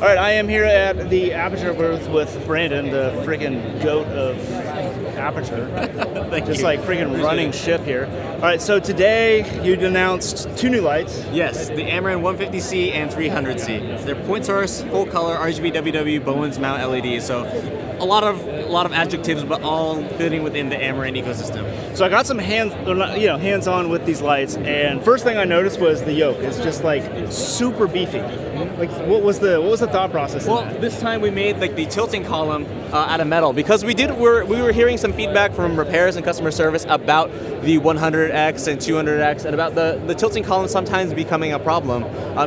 right, I am here at the Aperture booth with Brandon, the friggin' goat of Aperture. Just like friggin' running ship here. All right, so today you announced two new lights. Yes, the Amaran 150C and 300C. They're point source, full color, RGB, WW, Bowens mount LED. So a lot of adjectives, but all fitting within the Amaran ecosystem. So I got some hands-on with these lights, and first thing I noticed was the yoke. It's just like super beefy. Like, what was the thought process? Well, this time we made like the tilting column out of metal because we were hearing some feedback from repairs and customer service about the 100X and 200X and about the tilting column sometimes becoming a problem.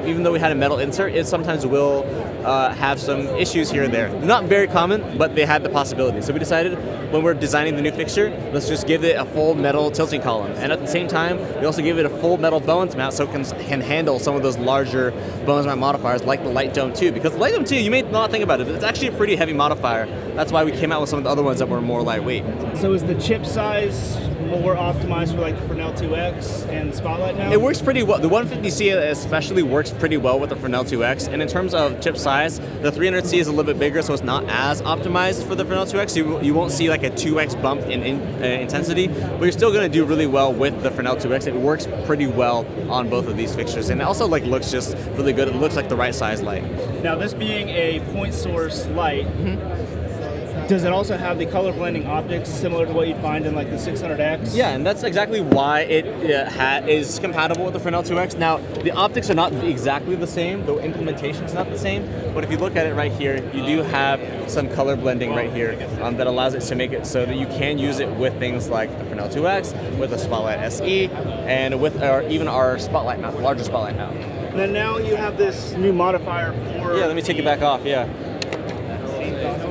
Even though we had a metal insert, it sometimes will have some issues here and there. Not very common, but they had the possibility. So we decided when we're designing the new fixture, let's just give it a full metal tilting column. And at the same time, we also give it a full metal Bowens mount so it can handle some of those larger Bowens mount modifiers like the Light Dome 2. Because the Light Dome 2, you may not think about it, but it's actually a pretty heavy modifier. That's why we came out with some of the other ones that were more lightweight. So is the chip size more optimized for like the Fresnel 2X and Spotlight now? It works pretty well. The 150C especially works pretty well with the Fresnel 2X. And in terms of chip size, the 300C is a little bit bigger, so it's not as optimized for the Fresnel 2X. You won't see like a 2X bump in intensity, but you're still going to do really well with the Fresnel 2X. It works pretty well on both of these fixtures, and it also like looks just really good. It looks like the right size light. Now, this being a point source light, does it also have the color blending optics similar to what you'd find in like the 600X? Yeah, and that's exactly why it is compatible with the Fresnel 2X. Now, the optics are not exactly the same, the implementation is not the same, but if you look at it right here, you do have some color blending right here that allows it to make it so that you can use it with things like the Fresnel 2X, with the Spotlight SE, and with even our Spotlight mount, larger Spotlight mount. And then now you have this new modifier for... Yeah, let me take it back off, yeah.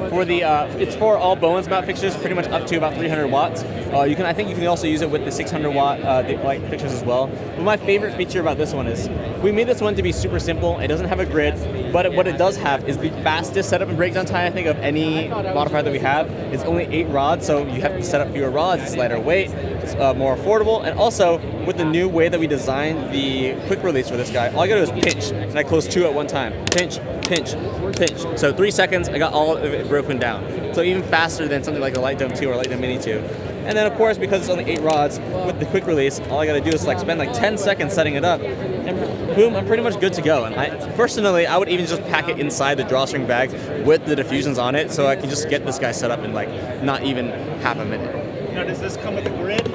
For the, it's for all Bowens mount fixtures, pretty much up to about 300 watts. I think you can also use it with the 600 watt light fixtures as well. But my favorite feature about this one is we made this one to be super simple. It doesn't have a grid, but what it does have is the fastest setup and breakdown time I think of any modifier that we have. It's only 8 rods, so you have to set up fewer rods. It's lighter weight, it's more affordable, and also with the new way that we designed the quick release for this guy, all I gotta do is pinch, and I close 2 at one time. Pinch, pinch, pinch. So 3 seconds, I got all of it broken down. So even faster than something like the Light Dome 2 or Light Dome Mini 2. And then of course, because it's only 8 rods, with the quick release, all I gotta do is like spend like 10 seconds setting it up, and boom, I'm pretty much good to go. And personally, I would even just pack it inside the drawstring bag with the diffusions on it, so I can just get this guy set up in like not even half a minute. Now, does this come with a grid?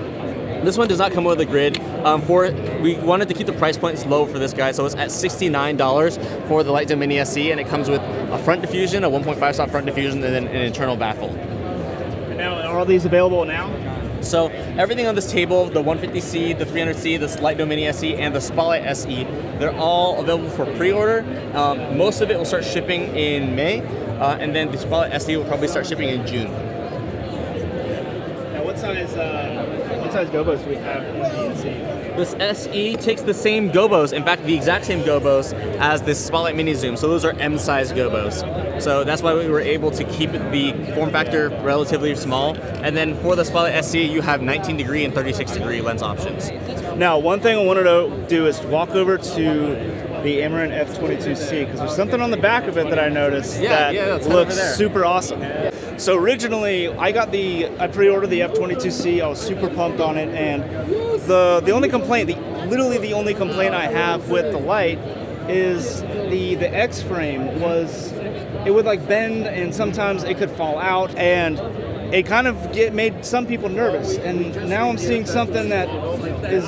This one does not come with a grid. We wanted to keep the price points low for this guy, so it's at $69 for the Light Dome Mini SE, and it comes with a front diffusion, a 1.5 stop front diffusion, and then an internal baffle. Now, are all these available now? So everything on this table, the 150C, the 300C, the Light Dome Mini SE, and the Spotlight SE, they're all available for pre-order. Most of it will start shipping in May, and then the Spotlight SE will probably start shipping in June. Now, what size gobos do we have in the SE? This SE takes the same gobos, in fact, the exact same gobos as this Spotlight Mini Zoom. So those are M-size gobos. So that's why we were able to keep the form factor relatively small. And then for the Spotlight SE, you have 19 degree and 36 degree lens options. Now, one thing I wanted to do is walk over to the Amaran f22C, because there's something on the back of it that I noticed that looks super awesome. So originally, I pre-ordered the f22C. I was super pumped on it, and the only complaint, literally the only complaint I have with the light is the X-frame it would like bend, and sometimes it could fall out, and it kind of made some people nervous. And now I'm seeing something that is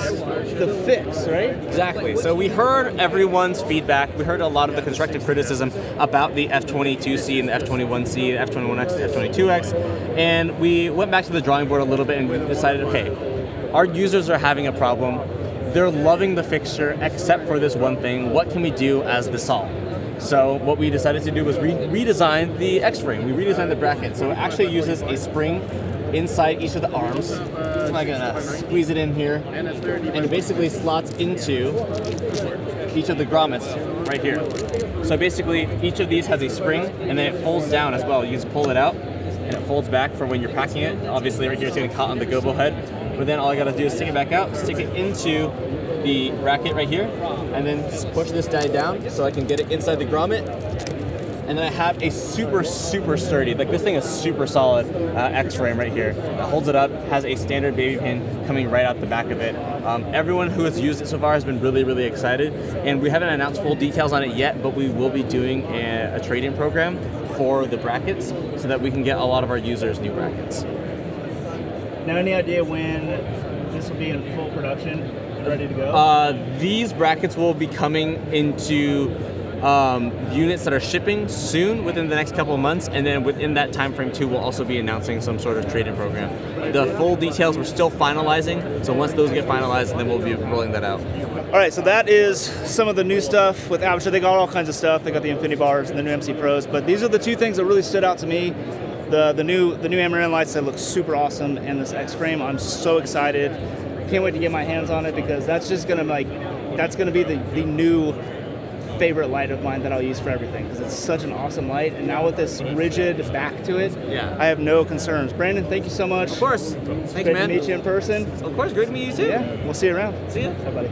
the fix, right? Exactly. So we heard everyone's feedback. We heard a lot of the constructive criticism about the F22C and the F21C, the F21X, the F22X, and we went back to the drawing board a little bit and we decided, hey, our users are having a problem. They're loving the fixture except for this one thing. What can we do as the solve? So what we decided to do was redesign the X-frame. We redesigned the bracket. So it actually uses a spring inside each of the arms. So I'm gonna squeeze it in here, and it basically slots into each of the grommets right here. So basically, each of these has a spring, and then it folds down as well. You just pull it out, and it folds back for when you're packing it. Obviously, right here it's gonna caught on the gobo head, but then all I gotta do is stick it back out, stick it into the bracket right here, and then just push this guy down so I can get it inside the grommet, And then I have a super sturdy, like this thing is super solid X-frame right here. It holds it up, has a standard baby pin coming right out the back of it. Everyone who has used it so far has been really excited, and we haven't announced full details on it yet, but we will be doing a trade-in program for the brackets so that we can get a lot of our users new brackets. Now, any idea when this will be in full production, ready to go? These brackets will be coming into units that are shipping soon within the next couple of months, and then within that time frame too, we'll also be announcing some sort of trade-in program. The full details we're still finalizing, so once those get finalized, then we'll be rolling that out. All right, so that is some of the new stuff with Aperture. They got all kinds of stuff. They got the Infinity Bars and the new MC Pros, but these are the two things that really stood out to me. The new Amaran lights that look super awesome, and this X-frame. I'm so excited. Can't wait to get my hands on it, because that's just gonna be the new favorite light of mine that I'll use for everything, because it's such an awesome light. And now with this rigid back to it, I have no concerns. Brandon, thank you so much. Of course. Thanks, man. Great to meet you in person. Of course, great to meet you too. Yeah, we'll see you around. See ya. Bye, buddy.